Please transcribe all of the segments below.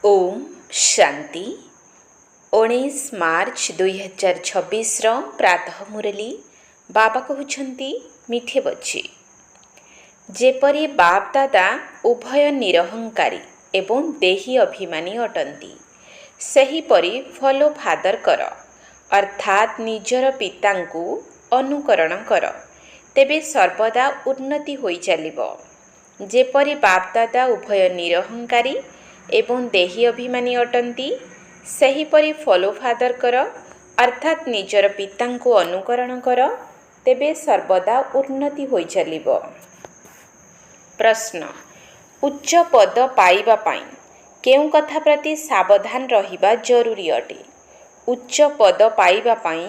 ओम शांति 19 मार्च 2026 प्रातः मुरली बाबा कहते मिठे बच्चे जेपरी बाप दादा उभय निरहंकारी एवं देही अभिमानी अटंती सेहीपरि फॉलो फादर कर अर्थात निजर पितांकु अनुकरण कर तेबे सर्वदा उन्नति होई चलिबो। जेपरी बाप दादा उभय निरहंकारी एवं देही अभिमानी अटंती सेहीपरि फॉलो फादर कर अर्थात निजर पितांकु अनुकरण कर तेबे सर्वदा उन्नति होई चलिबो। प्रश्न उच्च पद पाइबा पाई केउ कथा प्रति सावधान रहिबा जरूरी अटे। उच्च पद पाइबा पाई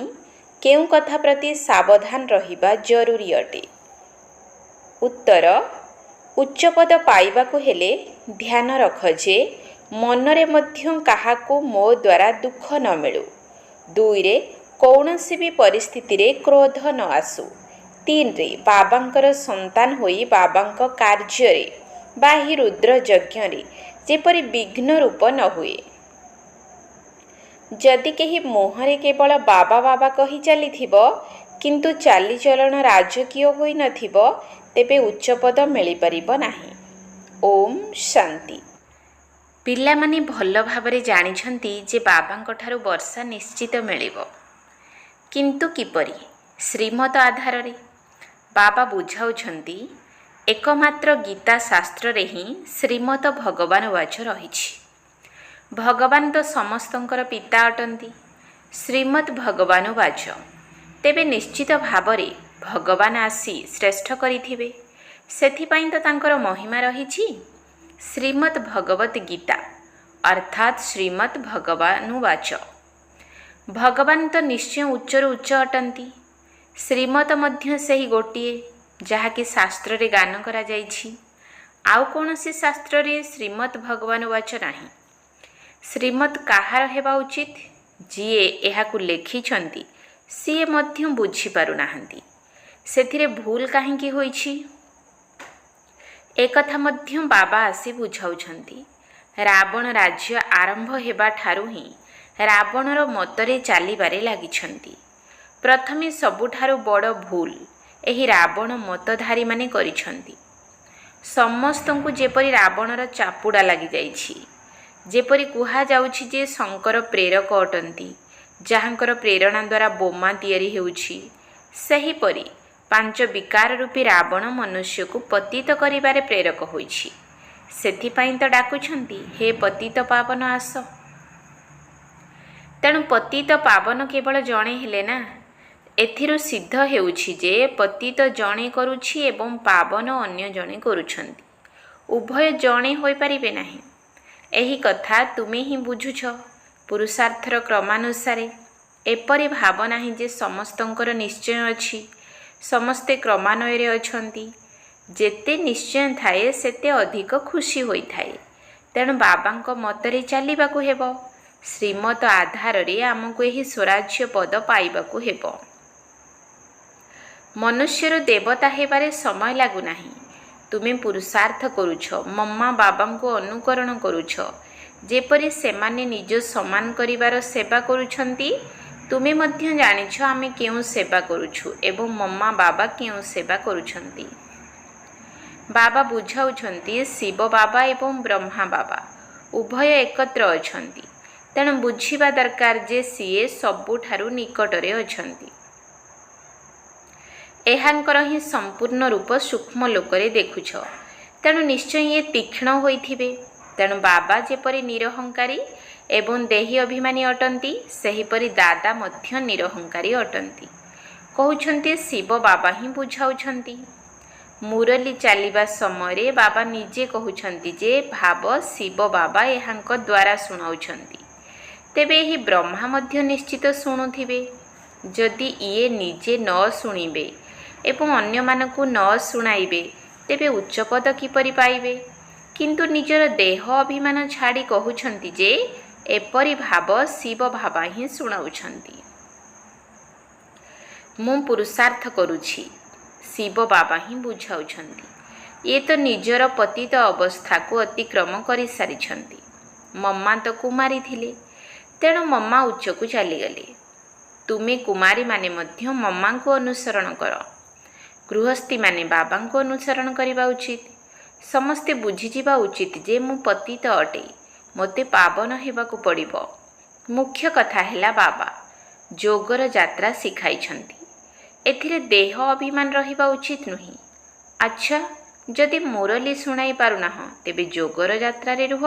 केउ कथा प्रति सावधान रहिबा जरूरी अटे। उत्तर उच्च पद पाइबाकु हेले ध्यान रख जे मनरे मध्य काहाकु मो द्वारा दुख न मिलू। 2 रे कौनसी भी परिस्थिति रे क्रोध न आसु। 3 रे बाबांकर संतान होई बाबांक कार्य रे बाहि रुद्र यज्ञ रे जेपरि विघ्न रूप न हुए। जदि केही मोहरे केवल बाबा बाबा कही चलीथिबो किंतु चाली चलन राजकीय होई नथिबो तेबे उच्च पद मिली परिबो नाही। ओम शांति। पिला माने भल भाबरे जानिछंती जे बाबांक ठारू वर्षा निश्चित मिलिबो किंतु किपरि श्रीमत आधार रे बाबा बुझाउछंती एकमात्र गीता शास्त्र रे ही श्रीमत भगवान वाच रहिछि। भगवान तो समस्तंकर पिता अटंती श्रीमत भगवान वाच तेबे निश्चित भावरे भगवान आसी श्रेष्ठ करिथिबे सेथिपाई तो तांकर महिमा रहिछि। श्रीमद भगवत गीता अर्थात श्रीमद भगवान वाच भगवान तो निश्चय उच्चरु उच्च अटंती। श्रीमत मध्य सेही गोटिए जहाँकि शास्त्र रे गान करा जाइछि। आउ कोनोसी शास्त्र रे श्रीमद भगवान वाच नाही। श्रीमत काहार हेबा उचित जिए एहाकु लेखिछंती सिए मध्य बुझी पारु नाहंती सेथिरे भूल काहेकि होइछि एकथा मध्य बाबा आसी बुझाउछंती। रावण राज्य आरंभ हेबा ठारू ही रावणर मतरे चालिबारे लागिछंती। प्रथमे सबुठारू बड़ भूल एही रावण मतधारी माने करिछंती। समस्तंकु जेपरि रावणर चापुडा लागि जाइछि। जेपरि कुहा जाउछि जे शंकर प्रेरक अटंती जहाँकर प्रेरणा द्वारा बोमा तैयारी हेउछि सेहीपरि 5 विकार रूपी रावण मनुष्य को पतित करिबारे प्रेरक होइछि। सेथिपाई तो डाकुछंती हे पतित पावन आस। तेणु पतित पावन केवल जणे हेले ना एथिरु सिद्ध हेउछि जे पतित जणे करुछि एवं पावन अन्य जणे करुछंती उभय जणे होई परिबे नाही। एही कथा तुमे ही बुझुछ। पुरुषार्थर क्रमानुसारे एपरि भाव नाही जे समस्तंकर निश्चय अछि समस्ते क्रमान्वय अछंती। जेते निश्चय थाए सेते अधिक खुशी होई थाए। तेणु बाबांक मतरे चलिबाकु हेबो। श्रीमत आधार रे आमको एही स्वराज्य पद पाइबाकु हेबो। मनुष्यर देवता हेबारे समय लागु नाही। तुमे पुरुषार्थ करूछ मम्मा बाबांको अनुकरण करूछ जेपरि सेमाने निज समान करिवार सेवा करूछंती तुमे मध्य जानिछ आमे केउ सेवा करूछु एवं मम्मा बाबा केउ सेवा करूछंती। बाबा बुझाउछंती शिव बाबा एवं ब्रह्मा बाबा उभय एकत्र अछंती। तेणु बुझिबा दरकार जे सिए सबुठारू निकटरे अछंती। एहांकर ही संपूर्ण रूप सूक्ष्म लोकरे देखुछ। तेणु निश्चय ये तीक्ष्ण होइथिबे। तेणु बाबा जेपरि निरहंकारी एवं देही अभिमानी अटंती सेहीपरि दादा मध्य निरहंकारी अटंती। कहउछंती शिव बाबा ही बुझाउछंती। मुरली चालिबा समय बाबा निजे कहउछंती जे भाव शिव बाबा एहांक द्वारा सुनाउछंती तेबे एही ब्रह्मा मध्य निश्चित सुनुथिबे। जदि इए निजे न सुनिबे एवं अन्य मानकु न सुनाइबे तेबे उच्च पद किपरि पाइबे। किंतु निजर देह अभिमान छाड़ी कहउछंती जे एपरि भाव शिव बाबा ही सुनाउछंती। मु पुरुषार्थ करुछि शिव बाबा ही बुझाउछंती। ये तो निजर पतित अवस्था को अतिक्रम करि सारिछंती। ମମ୍ମା ତ କୁମାରୀ ଥିଲେ, ତେଣୁ ମମ୍ମା ଉଚ୍ଚକୁ ଚାଲିଗଲେ। ତୁମେ କୁମାରୀମାନେ ମଧ୍ୟ ମମ୍ମାଙ୍କୁ ଅନୁସରଣ କର। ଗୃହସ୍ଥୀମାନେ ବାବାଙ୍କୁ ଅନୁସରଣ କରିବା ଉଚିତ। ସମସ୍ତେ ବୁଝିଯିବା ଉଚିତ ଯେ ମୁଁ ପତିତ ଅଟେ, ମୋତେ ପାବନ ହେବାକୁ ପଡ଼ିବ। ମୁଖ୍ୟ କଥା ହେଲା ବାବା ଯୋଗର ଯାତ୍ରା ଶିଖାଇଛନ୍ତି। ଏଥିରେ ଦେହ ଅଭିମାନ ରହିବା ଉଚିତ ନୁହେଁ। ଆଚ୍ଛା, ଯଦି ମୁରଲି ଶୁଣାଇ ପାରୁନାହଁ ତେବେ ଯୋଗର ଯାତ୍ରାରେ ରୁହ।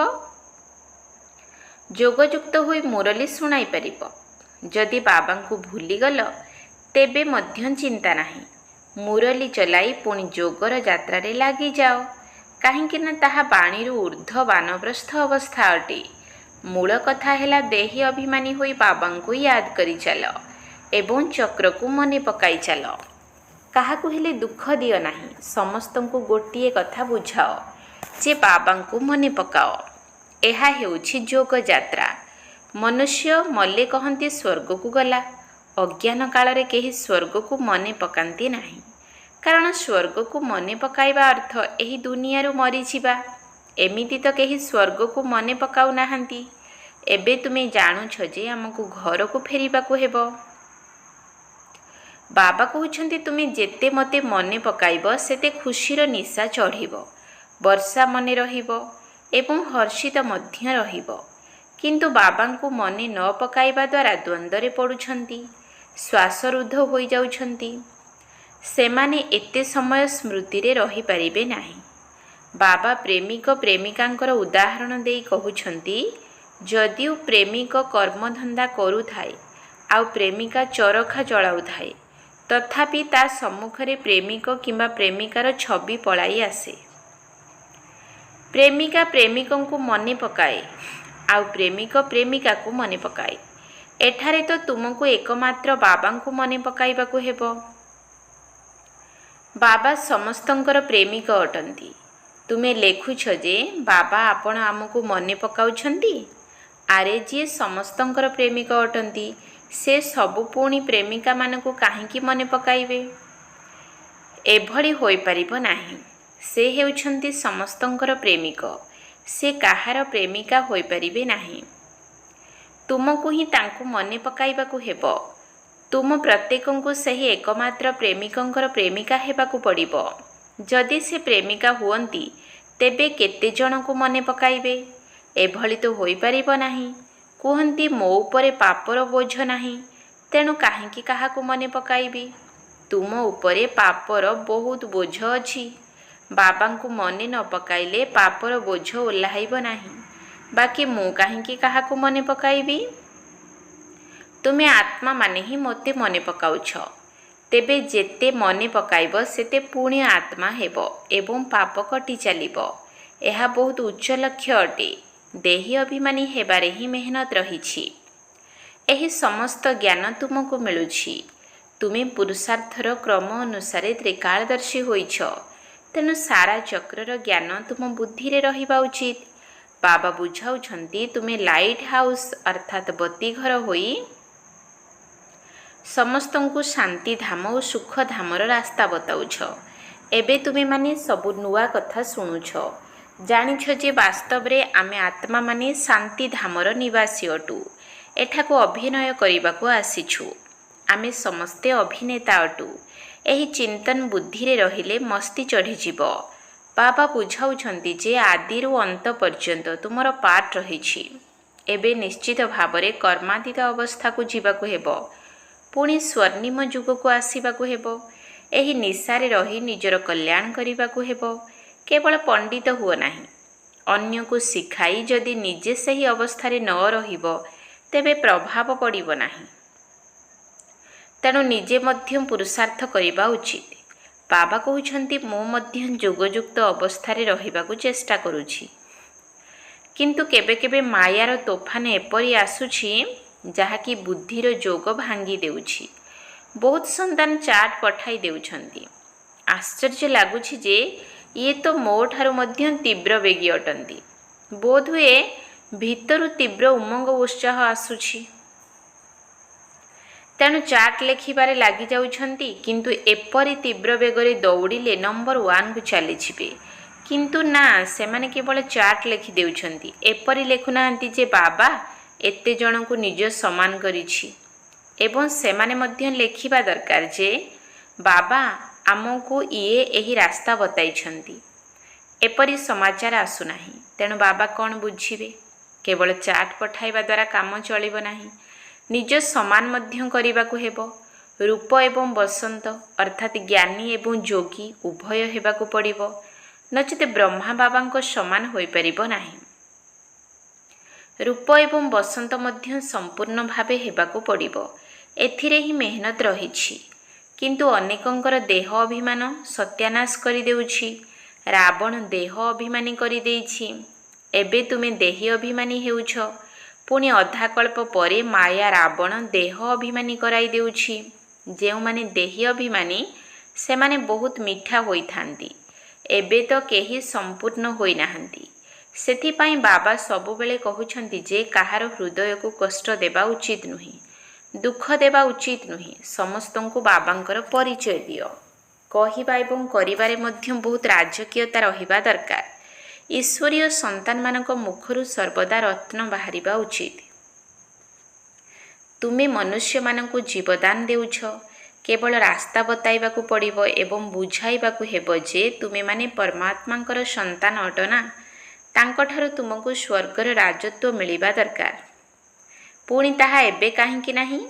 ଯୋଗଯୁକ୍ତ ହୋଇ ମୁରଲି ଶୁଣାଇ ପାରିବ। ଯଦି ବାବାଙ୍କୁ ଭୁଲିଗଲ ତେବେ ମଧ୍ୟ ଚିନ୍ତା ନାହିଁ। ମୁରଲି ଚଲାଇ ପୁଣି ଯୋଗର ଯାତ୍ରାରେ ଲାଗିଯାଅ, କାହିଁକିନା ତାହା ବାଣୀରୁ ଉର୍ଦ୍ଧ୍ୱ ବାନପ୍ରସ୍ଥ ଅବସ୍ଥା ଅଟେ। ମୂଳ କଥା ହେଲା ଦେହୀ ଅଭିମାନୀ ହୋଇ ବାବାଙ୍କୁ ୟାଦ କରି ଚାଲ ଏବଂ ଚକ୍ରକୁ ମନେ ପକାଇ ଚାଲ। କାହାକୁ ହେଲେ ଦୁଃଖ ଦିଅ ନାହିଁ। ସମସ୍ତଙ୍କୁ ଗୋଟିଏ କଥା ବୁଝାଅ ଯେ ବାବାଙ୍କୁ ମନେ ପକାଅ। ଏହା ହେଉଛି ଯୋଗ ଯାତ୍ରା। ମନୁଷ୍ୟ ମଲେ କହନ୍ତି ସ୍ୱର୍ଗକୁ ଗଲା। ଅଜ୍ଞାନ କାଳରେ କେହି ସ୍ୱର୍ଗକୁ ମନେ ପକାନ୍ତି ନାହିଁ, କାରଣ ସ୍ୱର୍ଗକୁ ମନେ ପକାଇବା ଅର୍ଥ ଏହି ଦୁନିଆରୁ ମରିଯିବା। ଏମିତି ତ କେହି ସ୍ୱର୍ଗକୁ ମନେ ପକାଉ ନାହାନ୍ତି। ଏବେ ତୁମେ ଜାଣୁଛ ଯେ ଆମକୁ ଘରକୁ ଫେରିବାକୁ ହେବ। ବାବା କହୁଛନ୍ତି ତୁମେ ଯେତେ ମୋତେ ମନେ ପକାଇବ ସେତେ ଖୁସିର ନିଶା ଚଢ଼ିବ, ବର୍ଷା ମନେ ରହିବ ଏବଂ ହର୍ଷିତ ମଧ୍ୟ ରହିବ। କିନ୍ତୁ ବାବାଙ୍କୁ ମନେ ନ ପକାଇବା ଦ୍ୱାରା ଦ୍ୱନ୍ଦ୍ୱରେ ପଡ଼ୁଛନ୍ତି, ଶ୍ୱାସରୁଦ୍ଧ ହୋଇଯାଉଛନ୍ତି। ସେମାନେ ଏତେ ସମୟ ସ୍ମୃତିରେ ରହିପାରିବେ ନାହିଁ। ବାବା ପ୍ରେମିକ ପ୍ରେମିକାଙ୍କର ଉଦାହରଣ ଦେଇ କହୁଛନ୍ତି, ଯଦିଓ ପ୍ରେମିକ କର୍ମଧନ୍ଦା କରୁଥାଏ ଆଉ ପ୍ରେମିକା ଚରଖା ଜଳାଉଥାଏ, ତଥାପି ତା ସମ୍ମୁଖରେ ପ୍ରେମିକ କିମ୍ବା ପ୍ରେମିକାର ଛବି ପଳାଇ ଆସେ। ପ୍ରେମିକା ପ୍ରେମିକଙ୍କୁ ମନେ ପକାଏ ଆଉ ପ୍ରେମିକ ପ୍ରେମିକାକୁ ମନେ ପକାଏ। ଏଠାରେ ତ ତୁମକୁ ଏକମାତ୍ର ବାବାଙ୍କୁ ମନେ ପକାଇବାକୁ ହେବ। ବାବା ସମସ୍ତଙ୍କର ପ୍ରେମିକ ଅଟନ୍ତି। ତୁମେ ଲେଖୁଛ ଯେ ବାବା ଆପଣ ଆମକୁ ମନେ ପକାଉଛନ୍ତି। ଆରେ ଯିଏ ସମସ୍ତଙ୍କର ପ୍ରେମିକ ଅଟନ୍ତି ସେ ସବୁ ପୁଣି ପ୍ରେମିକାମାନଙ୍କୁ କାହିଁକି ମନେ ପକାଇବେ? ଏଭଳି ହୋଇପାରିବ ନାହିଁ। ସେ ହେଉଛନ୍ତି ସମସ୍ତଙ୍କର ପ୍ରେମିକ, ସେ କାହାର ପ୍ରେମିକା ହୋଇପାରିବେ ନାହିଁ। ତୁମକୁ ହିଁ ତାଙ୍କୁ ମନେ ପକାଇବାକୁ ହେବ। ତୁମ ପ୍ରତ୍ୟେକଙ୍କୁ ସେହି ଏକମାତ୍ର ପ୍ରେମିକଙ୍କର ପ୍ରେମିକା ହେବାକୁ ପଡ଼ିବ। ଯଦି ସେ ପ୍ରେମିକା ହୁଅନ୍ତି ତେବେ କେତେ ଜଣଙ୍କୁ ମନେ ପକାଇବେ? ଏଭଳି ତ ହୋଇପାରିବ ନାହିଁ। କୁହନ୍ତି ମୋ ଉପରେ ପାପର ବୋଝ ନାହିଁ, ତେଣୁ କାହିଁକି କାହାକୁ ମନେ ପକାଇବି? ତୁମ ଉପରେ ପାପର ବହୁତ ବୋଝ ଅଛି। ବାବାଙ୍କୁ ମନେ ନ ପକାଇଲେ ପାପର ବୋଝ ଓହ୍ଲାଇବ ନାହିଁ। ବାକି ମୁଁ କାହିଁକି କାହାକୁ ମନେ ପକାଇବି? ତୁମେ ଆତ୍ମାମାନେ ହିଁ ମୋତେ ମନେ ପକାଉଛ। ତେବେ ଯେତେ ମନେ ପକାଇବ ସେତେ ପୁଣି ଆତ୍ମା ହେବ ଏବଂ ପାପ କଟି ଚାଲିବ। ଏହା ବହୁତ ଉଚ୍ଚ ଲକ୍ଷ୍ୟ ଅଟେ। ଦେହୀ ଅଭିମାନୀ ହେବାରେ ହିଁ ମେହନତ ରହିଛି। ଏହି ସମସ୍ତ ଜ୍ଞାନ ତୁମକୁ ମିଳୁଛି। ତୁମେ ପୁରୁଷାର୍ଥର କ୍ରମ ଅନୁସାରେ ତ୍ରିକାଳଦର୍ଶୀ ହୋଇଛ, ତେଣୁ ସାରା ଚକ୍ରର ଜ୍ଞାନ ତୁମ ବୁଦ୍ଧିରେ ରହିବା ଉଚିତ। ବାବା ବୁଝାଉଛନ୍ତି ତୁମେ ଲାଇଟ୍ ହାଉସ୍ ଅର୍ଥାତ୍ ବତୀଘର ହୋଇ ସମସ୍ତଙ୍କୁ ଶାନ୍ତିଧାମ ଓ ସୁଖଧାମର ରାସ୍ତା ବତାଉଛ। ଏବେ ତୁମେମାନେ ସବୁ ନୂଆ କଥା ଶୁଣୁଛ। ଜାଣିଛ ଯେ ବାସ୍ତବରେ ଆମେ ଆତ୍ମାମାନେ ଶାନ୍ତିଧାମର ନିବାସୀ ଅଟୁ। ଏଠାକୁ ଅଭିନୟ କରିବାକୁ ଆସିଛୁ। ଆମେ ସମସ୍ତେ ଅଭିନେତା ଅଟୁ। ଏହି ଚିନ୍ତନ ବୁଦ୍ଧିରେ ରହିଲେ ମସ୍ତି ଚଢ଼ିଯିବ। ବାବା ବୁଝାଉଛନ୍ତି ଯେ ଆଦିରୁ ଅନ୍ତ ପର୍ଯ୍ୟନ୍ତ ତୁମର ପାର୍ଟ ରହିଛି। ଏବେ ନିଶ୍ଚିତ ଭାବରେ କର୍ମାତୀତ ଅବସ୍ଥାକୁ ଯିବାକୁ ହେବ। ପୁଣି ସ୍ୱର୍ଣ୍ଣିମ ଯୁଗକୁ ଆସିବାକୁ ହେବ। ଏହି ନିଶାରେ ରହି ନିଜର କଲ୍ୟାଣ କରିବାକୁ ହେବ। କେବଳ ପଣ୍ଡିତ ହୁଅ ନାହିଁ। ଅନ୍ୟକୁ ଶିଖାଇ ଯଦି ନିଜେ ସେହି ଅବସ୍ଥାରେ ନ ରହିବ ତେବେ ପ୍ରଭାବ ପଡ଼ିବ ନାହିଁ। ତେଣୁ ନିଜେ ମଧ୍ୟ ପୁରୁଷାର୍ଥ କରିବା ଉଚିତ। ବାବା କହୁଛନ୍ତି ମୁଁ ମଧ୍ୟ ଯୋଗଯୁକ୍ତ ଅବସ୍ଥାରେ ରହିବାକୁ ଚେଷ୍ଟା କରୁଛି, କିନ୍ତୁ କେବେ କେବେ ମାୟାର ତୋଫାନ ଏପରି ଆସୁଛି ଯାହାକି ବୁଦ୍ଧିର ଯୋଗ ଭାଙ୍ଗି ଦେଉଛି। ବହୁତ ସନ୍ତାନ ଚାଟ୍ ପଠାଇ ଦେଉଛନ୍ତି। ଆଶ୍ଚର୍ଯ୍ୟ ଲାଗୁଛି ଯେ ଇଏ ତ ମୋ ଠାରୁ ମଧ୍ୟ ତୀବ୍ର ବେଗୀ ଅଟନ୍ତି। ବୋଧହୁଏ ଭିତରୁ ତୀବ୍ର ଉମଙ୍ଗ ଉତ୍ସାହ ଆସୁଛି। ତେଣୁ ଚାଟ୍ ଲେଖିବାରେ ଲାଗିଯାଉଛନ୍ତି, କିନ୍ତୁ ଏପରି ତୀବ୍ର ବେଗରେ ଦୌଡ଼ିଲେ ନମ୍ବର 1କୁ ଚାଲିଯିବେ। କିନ୍ତୁ ନା, ସେମାନେ କେବଳ ଚାର୍ଟ ଲେଖିଦେଉଛନ୍ତି। ଏପରି ଲେଖୁନାହାନ୍ତି ଯେ ବାବା ଏତେ ଜଣଙ୍କୁ ନିଜ ସମାନ କରିଛି। ଏବଂ ସେମାନେ ମଧ୍ୟ ଲେଖିବା ଦରକାର ଯେ ବାବା ଆମକୁ ଏହି ରାସ୍ତା ବତାଇଛନ୍ତି। ଏପରି ସମାଚାର ଆସୁନାହିଁ। ତେଣୁ ବାବା କ'ଣ ବୁଝିବେ? କେବଳ ଚାର୍ଟ ପଠାଇବା ଦ୍ୱାରା କାମ ଚଳିବ ନାହିଁ। ନିଜ ସମାନ ମଧ୍ୟ କରିବାକୁ ହେବ। ରୂପ ଏବଂ ବସନ୍ତ ଅର୍ଥାତ୍ ଜ୍ଞାନୀ ଏବଂ ଯୋଗୀ ଉଭୟ ହେବାକୁ ପଡ଼ିବ, ନଚେତ ବ୍ରହ୍ମା ବାବାଙ୍କ ସମାନ ହୋଇପାରିବ ନାହିଁ। ରୂପ ଏବଂ ବସନ୍ତ ମଧ୍ୟ ସମ୍ପୂର୍ଣ୍ଣ ଭାବେ ହେବାକୁ ପଡ଼ିବ। ଏଥିରେ ହିଁ ମେହନତ ରହିଛି। କିନ୍ତୁ ଅନେକଙ୍କର ଦେହ ଅଭିମାନ ସତ୍ୟାନାଶ କରିଦେଉଛି। ରାବଣ ଦେହ ଅଭିମାନୀ କରିଦେଇଛି। ଏବେ ତୁମେ ଦେହୀ ଅଭିମାନୀ ହେଉଛ। ପୁଣି ଅଧାକଳ୍ପ ପରେ ମାୟା ରାବଣ ଦେହ ଅଭିମାନୀ କରାଇ ଦେଉଛି। ଯେଉଁମାନେ ଦେହୀ ଅଭିମାନୀ ସେମାନେ ବହୁତ ମିଠା ହୋଇଥାନ୍ତି। ଏବେ ତ କେହି ସମ୍ପୂର୍ଣ୍ଣ ହୋଇନାହାନ୍ତି। ସେଥିପାଇଁ ବାବା ସବୁବେଳେ କହୁଛନ୍ତି ଯେ କାହାର ହୃଦୟକୁ କଷ୍ଟ ଦେବା ଉଚିତ ନୁହେଁ, ଦୁଃଖ ଦେବା ଉଚିତ ନୁହେଁ। ସମସ୍ତଙ୍କୁ ବାବାଙ୍କର ପରିଚୟ ଦିଅ। କହିବା ଏବଂ କରିବାରେ ମଧ୍ୟ ବହୁତ ରାଜକୀୟତା ରହିବା ଦରକାର। ଈଶ୍ୱରୀୟ ସନ୍ତାନମାନଙ୍କ ମୁଖରୁ ସର୍ବଦା ରତ୍ନ ବାହାରିବା ଉଚିତ। ତୁମେ ମନୁଷ୍ୟମାନଙ୍କୁ ଜୀବଦାନ ଦେଉଛ। କେବଳ ରାସ୍ତା ବତାଇବାକୁ ପଡ଼ିବ ଏବଂ ବୁଝାଇବାକୁ ହେବ ଯେ ତୁମେମାନେ ପରମାତ୍ମାଙ୍କର ସନ୍ତାନ ଅଟ ନା। ତାଙ୍କଠାରୁ ତୁମକୁ ସ୍ୱର୍ଗର ରାଜତ୍ୱ ମିଳିବା ଦରକାର। ପୁଣି ତାହା ଏବେ କାହିଁକି ନାହିଁ?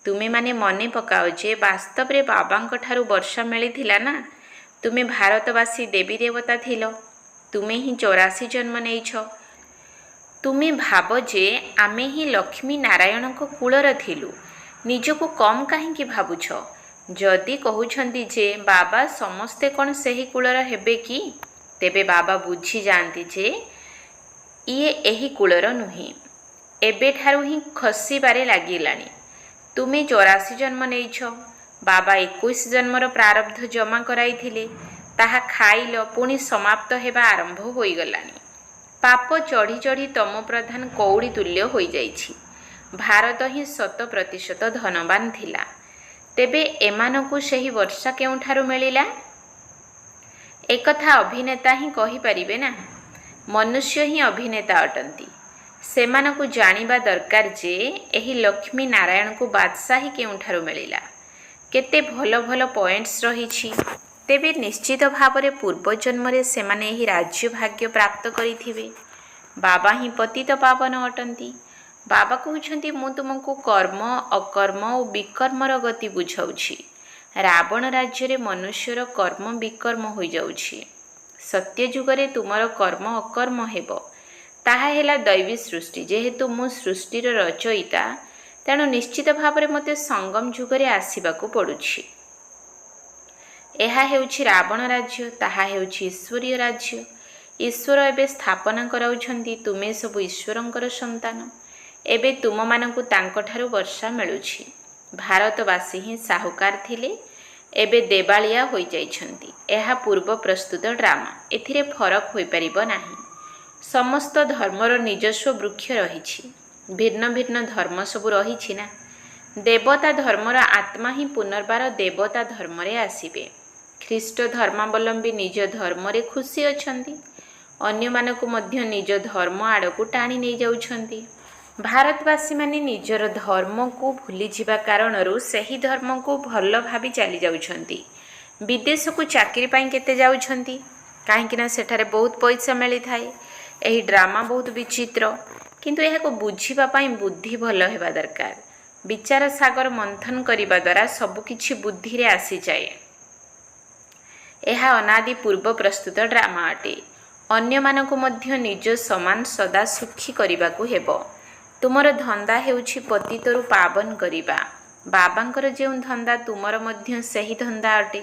ତୁମେମାନେ ମନେ ପକାଅ ଯେ ବାସ୍ତବରେ ବାବାଙ୍କ ଠାରୁ ବର୍ଷା ମିଳିଥିଲା ନା। ତୁମେ ଭାରତବାସୀ ଦେବୀ ଦେବତା ଥିଲ। ତୁମେ ହିଁ 84 ଜନ୍ମ ନେଇଛ। ତୁମେ ଭାବ ଯେ ଆମେ ହିଁ ଲକ୍ଷ୍ମୀ ନାରାୟଣଙ୍କ କୂଳର ଥିଲୁ। ନିଜକୁ କମ୍ କାହିଁକି ଭାବୁଛ? ଯଦି କହୁଛନ୍ତି ଯେ ବାବା ସମସ୍ତେ କ'ଣ ସେହି କୂଳର ହେବେ କି? ତେବେ ବାବା ବୁଝିଯାଆନ୍ତି ଯେ ଏହି କୂଳର ନୁହେଁ। ଏବେଠାରୁ ହିଁ ଖସିବାରେ ଲାଗିଲାଣି। ତୁମେ 84 ଜନ୍ମ ନେଇଛ। ବାବା 21 ଜନ୍ମର ପ୍ରାରବ୍ଧ ଜମା କରାଇଥିଲେ। ତାହା ଖାଇଲ, ପୁଣି ସମାପ୍ତ ହେବା ଆରମ୍ଭ ହୋଇଗଲାଣି। ପାପ ଚଢ଼ି ଚଢ଼ି ତମ ପ୍ରଧାନ କଉଡ଼ି ତୁଲ୍ୟ ହୋଇଯାଇଛି। ଭାରତ ହିଁ 100% ଧନବାନ ଥିଲା। ତେବେ ଏମାନଙ୍କୁ ସେହି ବର୍ଷା କେଉଁଠାରୁ ମିଳିଲା? ଏକଥା ଅଭିନେତା ହିଁ କହିପାରିବେ ନା। ମନୁଷ୍ୟ ହିଁ ଅଭିନେତା ଅଟନ୍ତି। ସେମାନଙ୍କୁ ଜାଣିବା ଦରକାର ଯେ ଏହି ଲକ୍ଷ୍ମୀ ନାରାୟଣଙ୍କୁ ବାଦଶାହୀ କେଉଁଠାରୁ ମିଳିଲା। କେତେ ଭଲ ଭଲ ପଏଣ୍ଟସ୍ ରହିଛି। ତେବେ ନିଶ୍ଚିତ ଭାବରେ ପୂର୍ବଜନ୍ମରେ ସେମାନେ ଏହି ରାଜ୍ୟ ଭାଗ୍ୟ ପ୍ରାପ୍ତ କରିଥିବେ। ବାବା ହିଁ ପତିତ ପାବନ ଅଟନ୍ତି। ବାବା କହୁଛନ୍ତି ମୁଁ ତୁମକୁ କର୍ମ, ଅକର୍ମ ଓ ବିକର୍ମର ଗତି ବୁଝାଉଛି। ରାବଣ ରାଜ୍ୟରେ ମନୁଷ୍ୟର କର୍ମ ବିକର୍ମ ହୋଇଯାଉଛି। ସତ୍ୟ ଯୁଗରେ ତୁମର କର୍ମ ଅକର୍ମ ହେବ। ତାହା ହେଲା ଦୈବୀ ସୃଷ୍ଟି। ଯେହେତୁ ମୁଁ ସୃଷ୍ଟିର ରଚୟିତା, ତେଣୁ ନିଶ୍ଚିତ ଭାବରେ ମୋତେ ସଙ୍ଗମ ଯୁଗରେ ଆସିବାକୁ ପଡ଼ୁଛି। ଏହା ହେଉଛି ରାବଣ ରାଜ୍ୟ, ତାହା ହେଉଛି ଈଶ୍ୱରୀୟ ରାଜ୍ୟ। ଈଶ୍ୱର ଏବେ ସ୍ଥାପନା କରାଉଛନ୍ତି। ତୁମେ ସବୁ ଈଶ୍ୱରଙ୍କର ସନ୍ତାନ। ଏବେ ତୁମମାନଙ୍କୁ ତାଙ୍କଠାରୁ ବର୍ଷା ମିଳୁଛି। ଭାରତବାସୀ ହିଁ ସାହୁକାର ଥିଲେ, ଏବେ ଦେବାଳିଆ ହୋଇଯାଇଛନ୍ତି। ଏହା ପୂର୍ବ ପ୍ରସ୍ତୁତ ଡ୍ରାମା। ଏଥିରେ ଫରକ ହୋଇପାରିବ ନାହିଁ। ସମସ୍ତ ଧର୍ମର ନିଜସ୍ୱ ବୃକ୍ଷ ରହିଛି। ଭିନ୍ନ ଭିନ୍ନ ଧର୍ମ ସବୁ ରହିଛି ନା। ଦେବତା ଧର୍ମର ଆତ୍ମା ହିଁ ପୁନର୍ବାର ଦେବତା ଧର୍ମରେ ଆସିବେ। ଖ୍ରୀଷ୍ଟ ଧର୍ମାବଲମ୍ବୀ ନିଜ ଧର୍ମରେ ଖୁସି ଅଛନ୍ତି। ଅନ୍ୟମାନଙ୍କୁ ମଧ୍ୟ ନିଜ ଧର୍ମ ଆଡ଼କୁ ଟାଣି ନେଇଯାଉଛନ୍ତି। ଭାରତବାସୀମାନେ ନିଜର ଧର୍ମକୁ ଭୁଲିଯିବା କାରଣରୁ ସେହି ଧର୍ମକୁ ଭଲ ଭାବି ଚାଲି ଯାଉଛନ୍ତି। ବିଦେଶକୁ ଚାକିରି ପାଇଁ କେତେ ଯାଉଛନ୍ତି? କାହିଁକିନା ସେଠାରେ ବହୁତ ପଇସା ମିଳିଥାଏ। ଏହି ଡ୍ରାମା ବହୁତ ବିଚିତ୍ର, କିନ୍ତୁ ଏହାକୁ ବୁଝିବା ପାଇଁ ବୁଦ୍ଧି ଭଲ ହେବା ଦରକାର। ବିଚାର ସାଗର ମନ୍ଥନ କରିବା ଦ୍ୱାରା ସବୁକିଛି ବୁଦ୍ଧିରେ ଆସିଯାଏ। ଏହା ଅନାଦି ପୂର୍ବ ପ୍ରସ୍ତୁତ ଡ୍ରାମା ଅଟେ। ଅନ୍ୟମାନଙ୍କୁ ମଧ୍ୟ ନିଜ ସମାନ ସଦା ସୁଖୀ କରିବାକୁ ହେବ। ତୁମର ଧନ୍ଦା ହେଉଛି ପତିତରୁ ପାବନ କରିବା। ବାବାଙ୍କର ଯେଉଁ ଧନ୍ଦା, ତୁମର ମଧ୍ୟ ସେହି ଧନ୍ଦା ଅଟେ।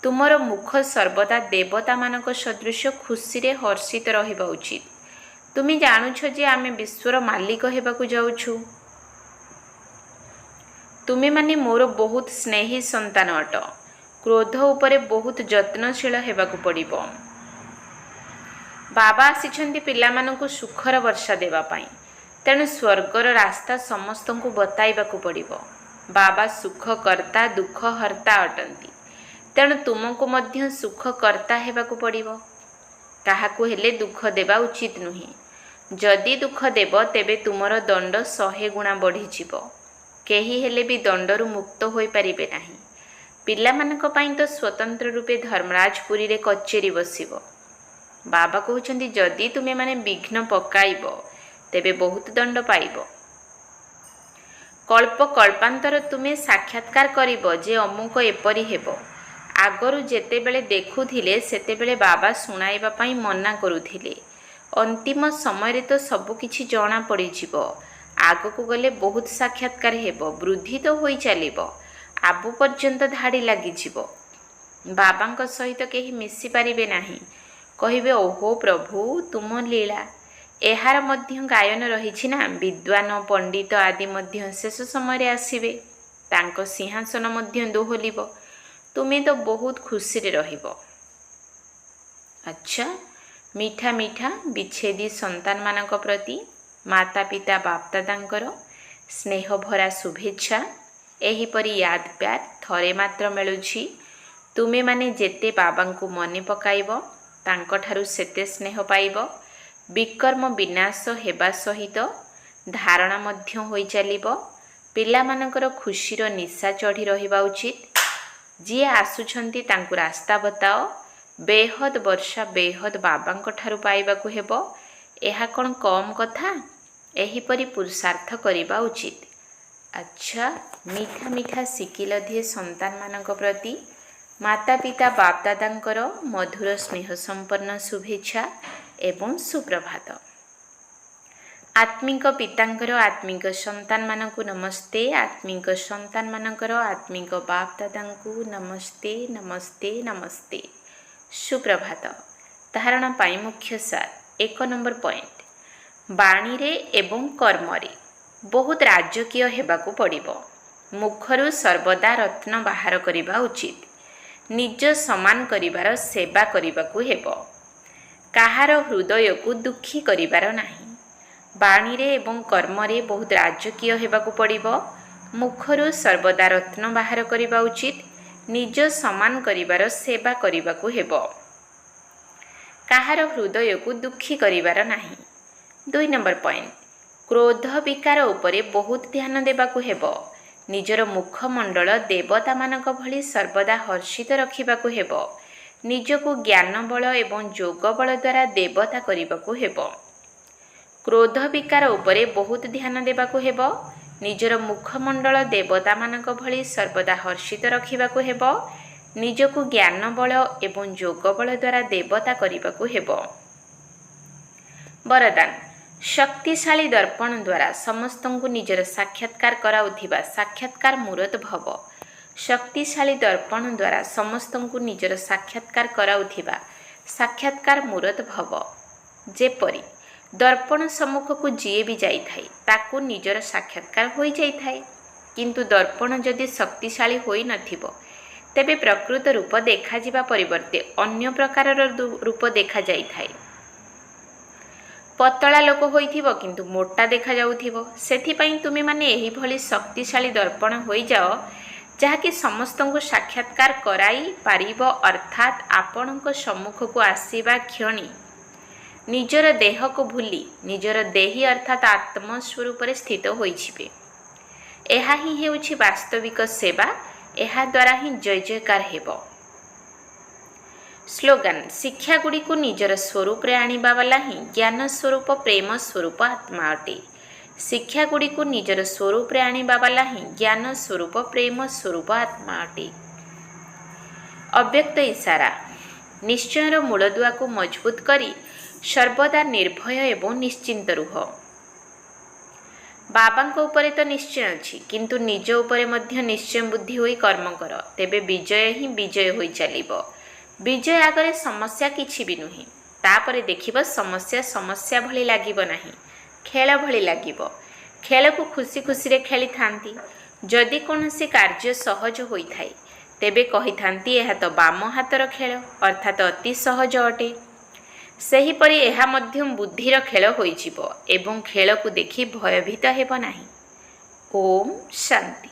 ତୁମର ମୁଖ ସର୍ବଦା ଦେବତାମାନଙ୍କ ସଦୃଶ ଖୁସିରେ ହର୍ଷିତ ରହିବା ଉଚିତ। ତୁମେ ଜାଣୁଛ ଯେ ଆମେ ବିଶ୍ୱର ମାଲିକ ହେବାକୁ ଯାଉଛୁ। ତୁମେମାନେ ମୋର ବହୁତ ସ୍ନେହୀ ସନ୍ତାନ ଅଟ। କ୍ରୋଧ ଉପରେ ବହୁତ ଯତ୍ନଶୀଳ ହେବାକୁ ପଡ଼ିବ। ବାବା ଆସିଛନ୍ତି ପିଲାମାନଙ୍କୁ ସୁଖର ବର୍ଷା ଦେବା ପାଇଁ। ତେଣୁ ସ୍ୱର୍ଗର ରାସ୍ତା ସମସ୍ତଙ୍କୁ ବତାଇବାକୁ ପଡ଼ିବ। ବାବା ସୁଖକର୍ତ୍ତା ଦୁଃଖହର୍ତ୍ତା ଅଟନ୍ତି। ତେଣୁ ତୁମକୁ ମଧ୍ୟ ସୁଖକର୍ତ୍ତା ହେବାକୁ ପଡ଼ିବ। କାହାକୁ ହେଲେ ଦୁଃଖ ଦେବା ଉଚିତ ନୁହେଁ। ଯଦି ଦୁଃଖ ଦେବ ତେବେ ତୁମର ଦଣ୍ଡ 100 ଗୁଣା ବଢ଼ିଯିବ। କେହି ହେଲେ ବି ଦଣ୍ଡରୁ ମୁକ୍ତ ହୋଇପାରିବେ ନାହିଁ। ପିଲାମାନଙ୍କ ପାଇଁ ତ ସ୍ୱତନ୍ତ୍ର ରୂପେ ଧର୍ମରାଜପୁରୀରେ କଚେରୀ ବସିବ। ବାବା କହୁଛନ୍ତି ଯଦି ତୁମେମାନେ ବିଘ୍ନ ପକାଇବ ତେବେ ବହୁତ ଦଣ୍ଡ ପାଇବ। କଳ୍ପ କଳ୍ପାନ୍ତର ତୁମେ ସାକ୍ଷାତକାର କରିବ ଯେ ଅମୁକ ଏପରି ହେବ। ଆଗରୁ ଯେତେବେଳେ ଦେଖୁଥିଲେ ସେତେବେଳେ ବାବା ଶୁଣାଇବା ପାଇଁ ମନା କରୁଥିଲେ। ଅନ୍ତିମ ସମୟରେ ତ ସବୁ କିଛି ଜଣା ପଡ଼ିଯିବ। ଆଗକୁ ଗଲେ ବହୁତ ସାକ୍ଷାତକାର ହେବ, ବୃଦ୍ଧି ତ ହୋଇ ଚାଲିବ। ଆବୁ ପର୍ଯ୍ୟନ୍ତ ଧାଡ଼ି ଲାଗିଯିବ। ବାବାଙ୍କ ସହିତ କେହି ମିଶିପାରିବେ ନାହିଁ। କହିବେ ଓହୋ ପ୍ରଭୁ ତୁମ ଲୀଳା। ଏହାର ମଧ୍ୟ ଗାୟନ ରହିଛି ନା। ବିଦ୍ୱାନ ପଣ୍ଡିତ ଆଦି ମଧ୍ୟ ଶେଷ ସମୟରେ ଆସିବେ। ତାଙ୍କ ସିଂହାସନ ମଧ୍ୟ ଦୋହଲିବ। ତୁମେ ତ ବହୁତ ଖୁସିରେ ରହିବ। ଆଚ୍ଛା, ମିଠା ମିଠା ବିଚ୍ଛେଦୀ ସନ୍ତାନମାନଙ୍କ ପ୍ରତି ମାତା ପିତା ବାପଦାଦାଙ୍କର ସ୍ନେହଭରା ଶୁଭେଚ୍ଛା। ଏହିପରି ୟାଦ ପ୍ୟାର ଥରେ ମାତ୍ର ମିଳୁଛି। ତୁମେମାନେ ଯେତେ ବାବାଙ୍କୁ ମନେ ପକାଇବ ତାଙ୍କଠାରୁ ସେତେ ସ୍ନେହ ପାଇବ। ବିକର୍ମ ବିନାଶ ହେବା ସହିତ ଧାରଣା ମଧ୍ୟ ହୋଇ ଚାଲିବ। ପିଲାମାନଙ୍କର ଖୁସିର ନିଶା ଚଢ଼ି ରହିବା ଉଚିତ। ଯିଏ ଆସୁଛନ୍ତି ତାଙ୍କୁ ରାସ୍ତା ବତାଅ। ବେହଦ ବର୍ଷା ବେହଦ ବାବାଙ୍କ ଠାରୁ ପାଇବାକୁ ହେବ। ଏହା କ'ଣ କମ୍ କଥା? ଏହିପରି ପୁରୁଷାର୍ଥ କରିବା ଉଚିତ। ଆଚ୍ଛା, ମିଠା ମିଠା ଶିକିଲ ଦିଏ ସନ୍ତାନମାନଙ୍କ ପ୍ରତି ମାତା ପିତା ବାପଦାଦାଙ୍କର ମଧୁର ସ୍ନେହ ସମ୍ପନ୍ନ ଶୁଭେଚ୍ଛା ଏବଂ ସୁପ୍ରଭାତ। ଆତ୍ମିକ ପିତାଙ୍କର ଆତ୍ମିକ ସନ୍ତାନମାନଙ୍କୁ ନମସ୍ତେ। ଆତ୍ମିକ ସନ୍ତାନମାନଙ୍କର ଆତ୍ମିକ ବାପଦାଦାଙ୍କୁ ନମସ୍ତେ ନମସ୍ତେ ନମସ୍ତେ। ସୁପ୍ରଭାତ। ଧାରଣା ପାଇଁ ମୁଖ୍ୟ ସାର। 1 ନମ୍ବର ପଏଣ୍ଟ, ବାଣୀରେ ଏବଂ କର୍ମରେ ବହୁତ ରାଜକୀୟ ହେବାକୁ ପଡ଼ିବ। ମୁଖରୁ ସର୍ବଦା ରତ୍ନ ବାହାର କରିବା ଉଚିତ। ନିଜ ସମାନ କରିବାର ସେବା କରିବାକୁ ହେବ। କାହାର ହୃଦୟକୁ ଦୁଃଖୀ କରିବାର ନାହିଁ। ବାଣୀରେ ଏବଂ କର୍ମରେ ବହୁତ ରାଜକୀୟ ହେବାକୁ ପଡ଼ିବ। ମୁଖରୁ ସର୍ବଦା ରତ୍ନ ବାହାର କରିବା ଉଚିତ। ନିଜ ସମାନ କରିବାର ସେବା କରିବାକୁ ହେବ। କାହାର ହୃଦୟକୁ ଦୁଃଖୀ କରିବାର ନାହିଁ। 2 ନମ୍ବର ପଏଣ୍ଟ, କ୍ରୋଧ ବିକାର ଉପରେ ବହୁତ ଧ୍ୟାନ ଦେବାକୁ ହେବ। ନିଜର ମୁଖମଣ୍ଡଳ ଦେବତାମାନଙ୍କ ଭଳି ସର୍ବଦା ହର୍ଷିତ ରଖିବାକୁ ହେବ। ନିଜକୁ ଜ୍ଞାନ ବଳ ଏବଂ ଯୋଗ ବଳ ଦ୍ୱାରା ଦେବତା କରିବାକୁ ହେବ। କ୍ରୋଧ ବିକାର ଉପରେ ବହୁତ ଧ୍ୟାନ ଦେବାକୁ ହେବ। ନିଜର ମୁଖମଣ୍ଡଳ ଦେବତାମାନଙ୍କ ଭଳି ସର୍ବଦା ହର୍ଷିତ ରଖିବାକୁ ହେବ। ନିଜକୁ ଜ୍ଞାନ ବଳ ଏବଂ ଯୋଗ ବଳ ଦ୍ୱାରା ଦେବତା କରିବାକୁ ହେବ। ବରଦାନ, ଶକ୍ତିଶାଳୀ ଦର୍ପଣ ଦ୍ୱାରା ସମସ୍ତଙ୍କୁ ନିଜର ସାକ୍ଷାତକାର କରାଉଥିବା ସାକ୍ଷାତକାର ମୂରତ ଭବ। ଶକ୍ତିଶାଳୀ ଦର୍ପଣ ଦ୍ୱାରା ସମସ୍ତଙ୍କୁ ନିଜର ସାକ୍ଷାତକାର କରାଉଥିବା ସାକ୍ଷାତକାର ମୂରତ ଭବ। ଯେପରି ଦର୍ପଣ ସମ୍ମୁଖକୁ ଯିଏ ବି ଯାଇଥାଏ ତାକୁ ନିଜର ସାକ୍ଷାତକାର ହୋଇଯାଇଥାଏ। କିନ୍ତୁ ଦର୍ପଣ ଯଦି ଶକ୍ତିଶାଳୀ ହୋଇନଥିବ ତେବେ ପ୍ରକୃତ ରୂପ ଦେଖାଯିବା ପରିବର୍ତ୍ତେ ଅନ୍ୟ ପ୍ରକାରର ରୂପ ଦେଖାଯାଇଥାଏ। ପତଳା ଲୋକ ହୋଇଥିବ କିନ୍ତୁ ମୋଟା ଦେଖାଯାଉଥିବ। ସେଥିପାଇଁ ତୁମେମାନେ ଏହିଭଳି ଶକ୍ତିଶାଳୀ ଦର୍ପଣ ହୋଇଯାଅ ଯାହାକି ସମସ୍ତଙ୍କୁ ସାକ୍ଷାତକାର କରାଇ ପାରିବ। ଅର୍ଥାତ୍ ଆପଣଙ୍କ ସମ୍ମୁଖକୁ ଆସିବା କ୍ଷଣି ନିଜର ଦେହକୁ ଭୁଲି ନିଜର ଦେହୀ ଅର୍ଥାତ୍ ଆତ୍ମ ସ୍ୱରୂପରେ ସ୍ଥିତ ହୋଇଯିବେ। ଏହା ହିଁ ହେଉଛି ବାସ୍ତବିକ ସେବା। ଏହାଦ୍ୱାରା ହିଁ ଜୟ ଜୟକାର ହେବ। ସ୍ଲୋଗାନ, ଶିକ୍ଷାଗୁଡ଼ିକୁ ନିଜର ସ୍ୱରୂପରେ ଆଣିବା ବାଲା ହିଁ ଜ୍ଞାନ ସ୍ୱରୂପ ପ୍ରେମ ସ୍ୱରୂପ ଆତ୍ମା ଅଟେ। ଶିକ୍ଷାଗୁଡ଼ିକୁ ନିଜର ସ୍ୱରୂପରେ ଆଣିବା ବାଲା ହିଁ ଜ୍ଞାନ ସ୍ୱରୂପ ପ୍ରେମ ସ୍ୱରୂପ ଆତ୍ମା ଅଟେ। ଅବ୍ୟକ୍ତ ଇସାରା, ନିଶ୍ଚୟର ମୂଳଦୁଆକୁ ମଜବୁତ କରି ସର୍ବଦା ନିର୍ଭୟ ଏବଂ ନିଶ୍ଚିନ୍ତ ରୁହ। ବାବାଙ୍କ ଉପରେ ତ ନିଶ୍ଚୟ ଅଛି, କିନ୍ତୁ ନିଜ ଉପରେ ମଧ୍ୟ ନିଶ୍ଚୟ ବୁଦ୍ଧି ହୋଇ କର୍ମ କର। ତେବେ ବିଜୟ ହିଁ ବିଜୟ ହୋଇ ଚାଲିବ। ବିଜୟ ଆଗରେ ସମସ୍ୟା କିଛି ବି ନୁହେଁ। ତାପରେ ଦେଖିବ ସମସ୍ୟା ସମସ୍ୟା ଭଳି ଲାଗିବ ନାହିଁ, ଖେଳ ଭଳି ଲାଗିବ। ଖେଳକୁ ଖୁସି ଖୁସିରେ ଖେଳିଥାନ୍ତି। ଯଦି କୌଣସି କାର୍ଯ୍ୟ ସହଜ ହୋଇଥାଏ ତେବେ କହିଥାନ୍ତି ଏହା ତ ବାମ ହାତର ଖେଳ, ଅର୍ଥାତ୍ ଅତି ସହଜ ଅଟେ। ସେହିପରି ଏହା ମଧ୍ୟ ବୁଦ୍ଧିର ଖେଳ ହୋଇଯିବ ଏବଂ ଖେଳକୁ ଦେଖି ଭୟଭୀତ ହେବ ନାହିଁ। ଓମ୍ ଶାନ୍ତି।